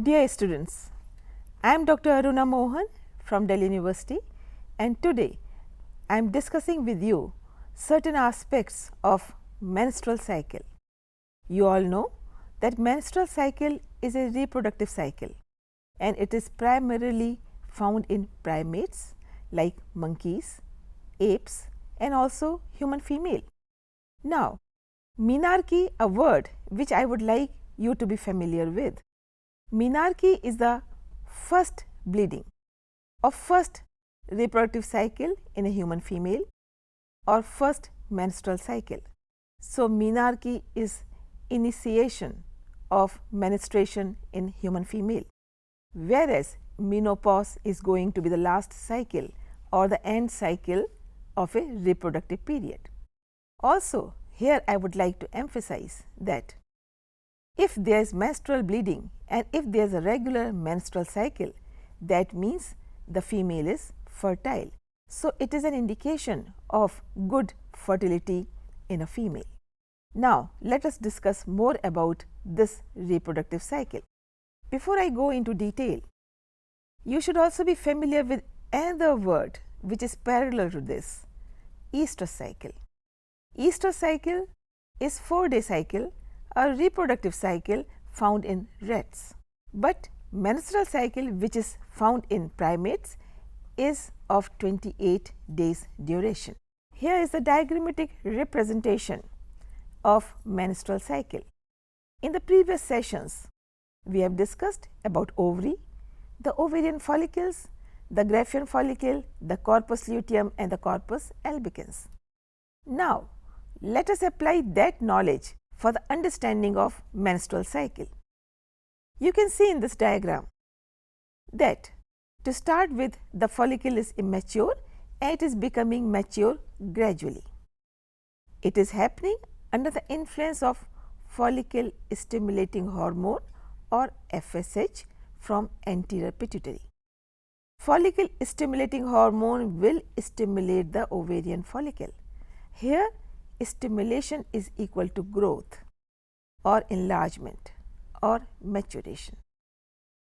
Dear students, I am Dr. Aruna Mohan from Delhi University, and today I am discussing with you certain aspects of menstrual cycle. You all know that menstrual cycle is a reproductive cycle, and it is primarily found in primates like monkeys, apes, and also human female. Now, menarche, a word which I would like you to be familiar with. Menarche is the first bleeding or first reproductive cycle in a human female or first menstrual cycle. So, menarche is initiation of menstruation in human female, whereas menopause is going to be the last cycle or the end cycle of a reproductive period. Also, here I would like to emphasize that if there is menstrual bleeding and if there is a regular menstrual cycle, that means the female is fertile. So, it is an indication of good fertility in a female. Now, let us discuss more about this reproductive cycle. Before I go into detail, you should also be familiar with another word which is parallel to this, estrous cycle. Estrous cycle is 4-day cycle, a reproductive cycle found in rats, but menstrual cycle which is found in primates is of 28 days duration. Here is the diagrammatic representation of menstrual cycle. In the previous sessions, we have discussed about ovary, the ovarian follicles, the Graafian follicle, the corpus luteum and the corpus albicans. Now, let us apply that knowledge for the understanding of menstrual cycle. You can see in this diagram that to start with, the follicle is immature and it is becoming mature gradually. It is happening under the influence of follicle stimulating hormone or FSH from anterior pituitary. Follicle stimulating hormone will stimulate the ovarian follicle. Here, stimulation is equal to growth or enlargement or maturation.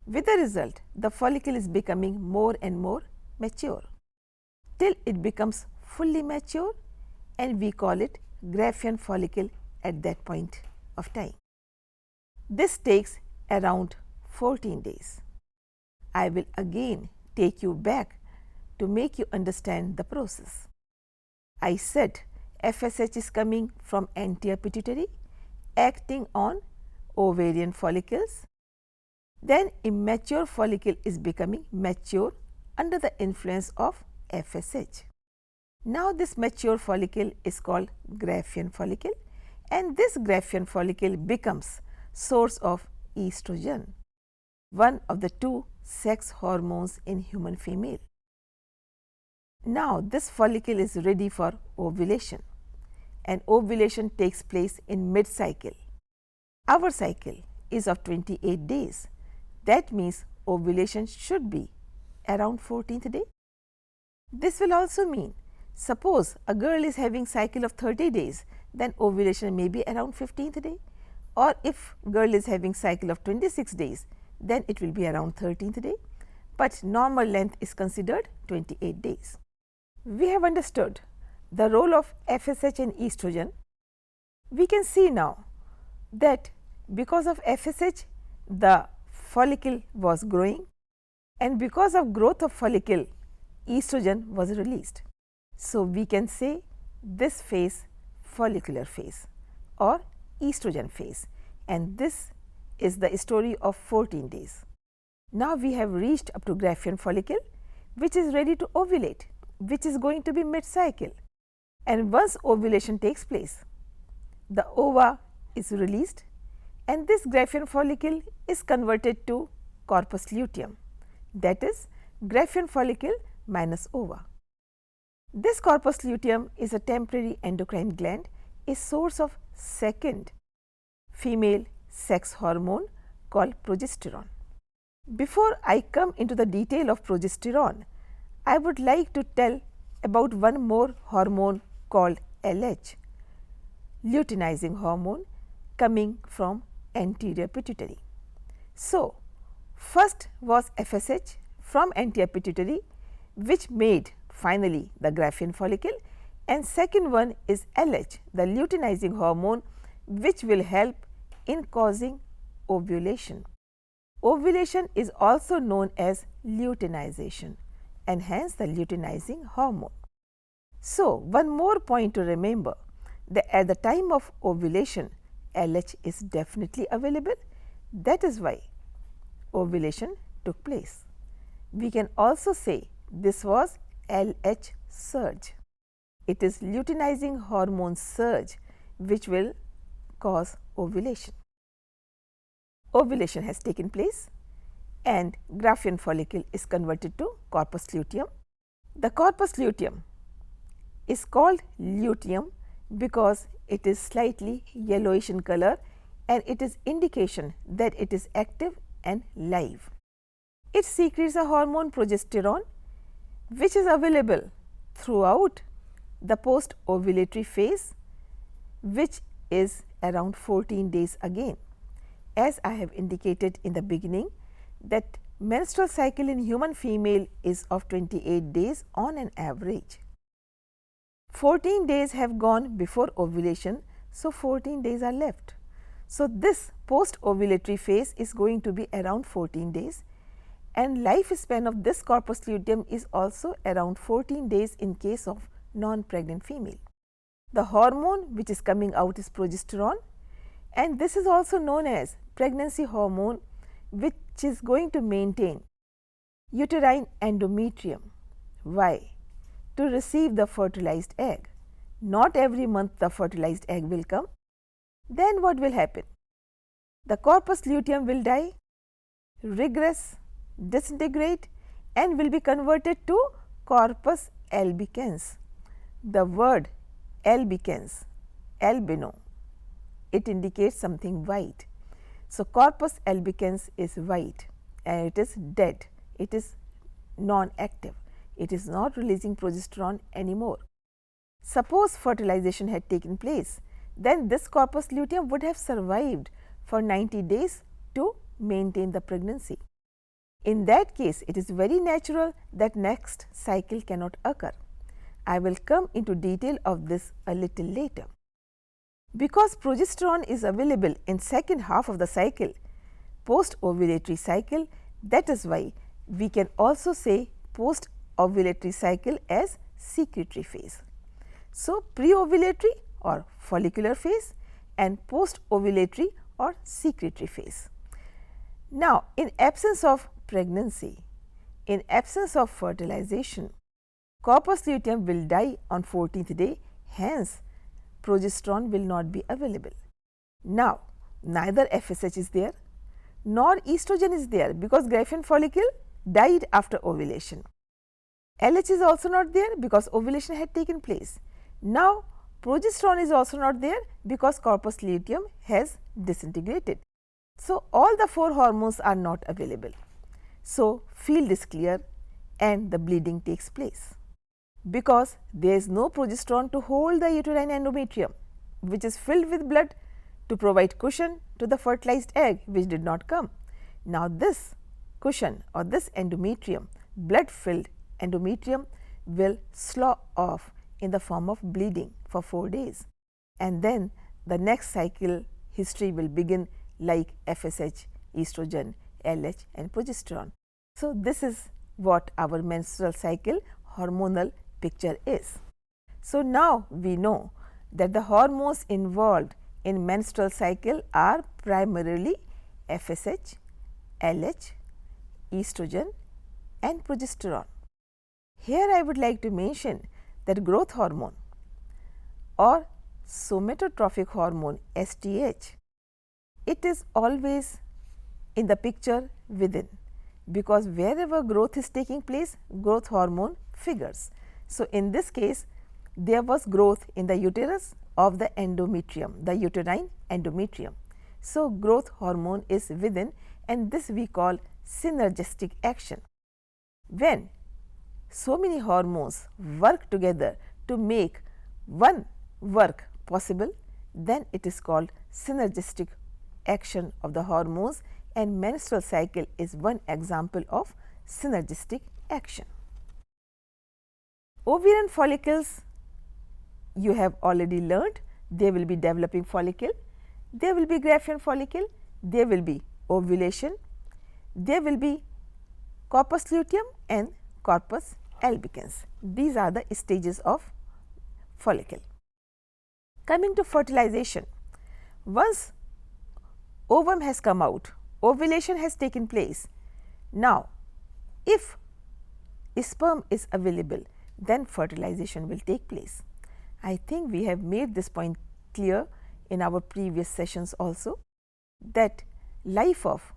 With the result, the follicle is becoming more and more mature till it becomes fully mature, and we call it Graafian follicle at that point of time. This takes around 14 days. I will again take you back to make you understand the process. I said FSH is coming from anterior pituitary, acting on ovarian follicles. Then immature follicle is becoming mature under the influence of FSH. Now, this mature follicle is called Graafian follicle, and this Graafian follicle becomes source of estrogen, one of the 2 sex hormones in human female. Now, this follicle is ready for ovulation, and ovulation takes place in mid-cycle. Our cycle is of 28 days. That means ovulation should be around 14th day. This will also mean, suppose a girl is having cycle of 30 days, then ovulation may be around 15th day, or if girl is having cycle of 26 days, then it will be around 13th day, but normal length is considered 28 days. We have understood the role of FSH and estrogen. We can see now that because of FSH, the follicle was growing, and because of growth of follicle, estrogen was released. So, we can say this phase follicular phase or estrogen phase, and this is the story of 14 days. Now, we have reached up to Graafian follicle, which is ready to ovulate, which is going to be mid-cycle, and once ovulation takes place, the ova is released, and this Graafian follicle is converted to corpus luteum, that is Graafian follicle minus ova. This corpus luteum is a temporary endocrine gland, a source of second female sex hormone called progesterone. Before I come into the detail of progesterone, I would like to tell about one more hormone called LH, luteinizing hormone, coming from anterior pituitary. So, first was FSH from anterior pituitary, which made finally the Graafian follicle, and second one is LH, the luteinizing hormone, which will help in causing ovulation. Ovulation is also known as luteinization and hence the luteinizing hormone. So, one more point to remember that at the time of ovulation, LH is definitely available. That is why ovulation took place. We can also say this was LH surge. It is luteinizing hormone surge which will cause ovulation. Ovulation has taken place and Graafian follicle is converted to corpus luteum. The corpus luteum is called luteum because it is slightly yellowish in color and it is indication that it is active and live. It secretes a hormone progesterone which is available throughout the post ovulatory phase, which is around 14 days again. As I have indicated in the beginning that menstrual cycle in human female is of 28 days on an average. 14 days have gone before ovulation, so 14 days are left. So, this post ovulatory phase is going to be around 14 days and lifespan of this corpus luteum is also around 14 days in case of non-pregnant female. The hormone which is coming out is progesterone and this is also known as pregnancy hormone, which is going to maintain uterine endometrium. Why? To receive the fertilized egg. Not every month the fertilized egg will come. Then what will happen? The corpus luteum will die, regress, disintegrate and will be converted to corpus albicans. The word albicans, albino, it indicates something white. So, corpus albicans is white and it is dead, it is non-active, it is not releasing progesterone anymore. Suppose fertilization had taken place, then this corpus luteum would have survived for 90 days to maintain the pregnancy. In that case, it is very natural that next cycle cannot occur. I will come into detail of this a little later. Because progesterone is available in second half of the cycle, post ovulatory cycle, that is why we can also say post ovulatory cycle as secretory phase. So, pre-ovulatory or follicular phase and post ovulatory or secretory phase. Now, in absence of pregnancy, in absence of fertilization, corpus luteum will die on 14th day, hence progesterone will not be available. Now, neither FSH is there nor estrogen is there because Graafian follicle died after ovulation. LH is also not there because ovulation had taken place. Now, progesterone is also not there because corpus luteum has disintegrated. So, all the 4 hormones are not available. So, field is clear and the bleeding takes place because there is no progesterone to hold the uterine endometrium, which is filled with blood to provide cushion to the fertilized egg which did not come. Now, this cushion or this endometrium, blood filled endometrium will slough off in the form of bleeding for 4 days and then the next cycle history will begin like FSH, estrogen, LH and progesterone. So, this is what our menstrual cycle hormonal picture is. So, now we know that the hormones involved in menstrual cycle are primarily FSH, LH, estrogen and progesterone. Here I would like to mention that growth hormone or somatotrophic hormone STH, it is always in the picture within because wherever growth is taking place, growth hormone figures. So, in this case there was growth in the uterus of the endometrium, the uterine endometrium. So, growth hormone is within and this we call synergistic action. When so many hormones work together to make one work possible, then it is called synergistic action of the hormones, and menstrual cycle is one example of synergistic action. Ovarian follicles, you have already learned, they will be developing follicle, there will be Graafian follicle, there will be ovulation, there will be corpus luteum and corpus albicans. These are the stages of follicle. Coming to fertilization, once ovum has come out, ovulation has taken place. Now, if sperm is available, then fertilization will take place. I think we have made this point clear in our previous sessions also, that life of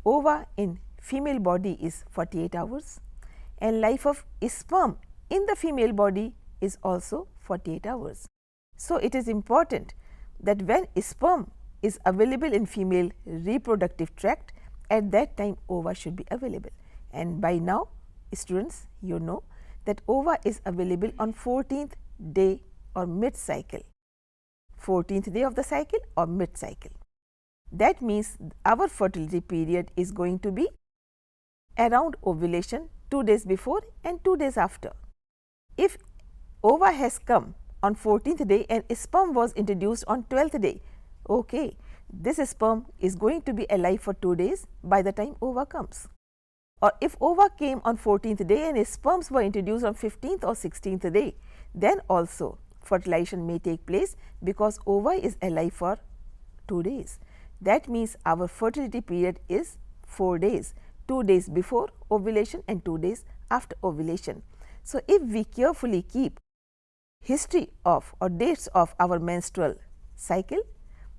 ova in female body is 48 hours and life of sperm in the female body is also 48 hours. So, it is important that when sperm is available in female reproductive tract, at that time ova should be available, and by now students, you know that ova is available on 14th day or mid cycle, 14th day of the cycle or mid cycle. That means our fertility period is going to be around ovulation 2 days before and 2 days after. If ova has come on 14th day and sperm was introduced on 12th day, okay, this sperm is going to be alive for 2 days by the time ova comes. Or if ova came on 14th day and sperms were introduced on 15th or 16th day, then also fertilization may take place because ova is alive for 2 days. That means our fertility period is 4 days, 2 days before ovulation and 2 days after ovulation. So, if we carefully keep history of or dates of our menstrual cycle,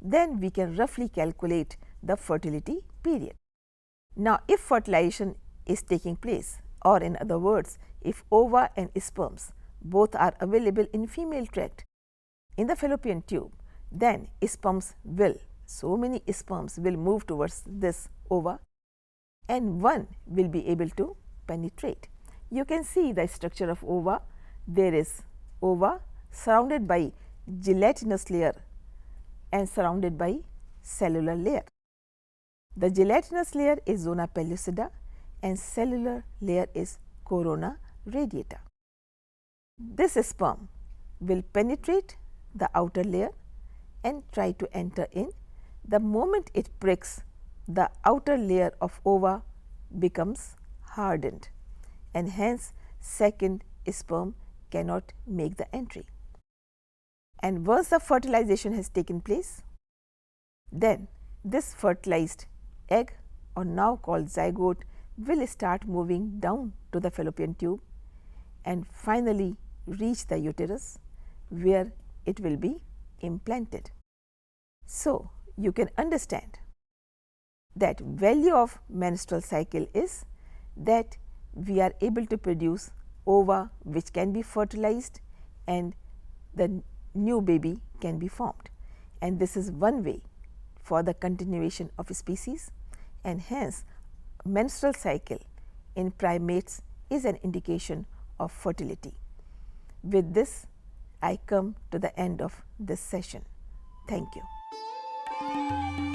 then we can roughly calculate the fertility period. Now, if fertilization is taking place, or in other words, if ova and sperms both are available in female tract in the fallopian tube, then sperms will, so many sperms will move towards this ova and one will be able to penetrate. You can see the structure of ova. There is ova surrounded by gelatinous layer and surrounded by cellular layer. The gelatinous layer is zona pellucida and cellular layer is corona radiata. This sperm will penetrate the outer layer and try to enter in. The moment it pricks, the outer layer of ova becomes hardened and hence second sperm cannot make the entry. And once the fertilization has taken place, then this fertilized egg, or now called zygote, will start moving down to the fallopian tube and finally reach the uterus, where it will be implanted. So, you can understand that value of menstrual cycle is that we are able to produce ova which can be fertilized and the new baby can be formed, and this is one way for the continuation of a species, and hence menstrual cycle in primates is an indication of fertility. With this, I come to the end of this session. Thank you.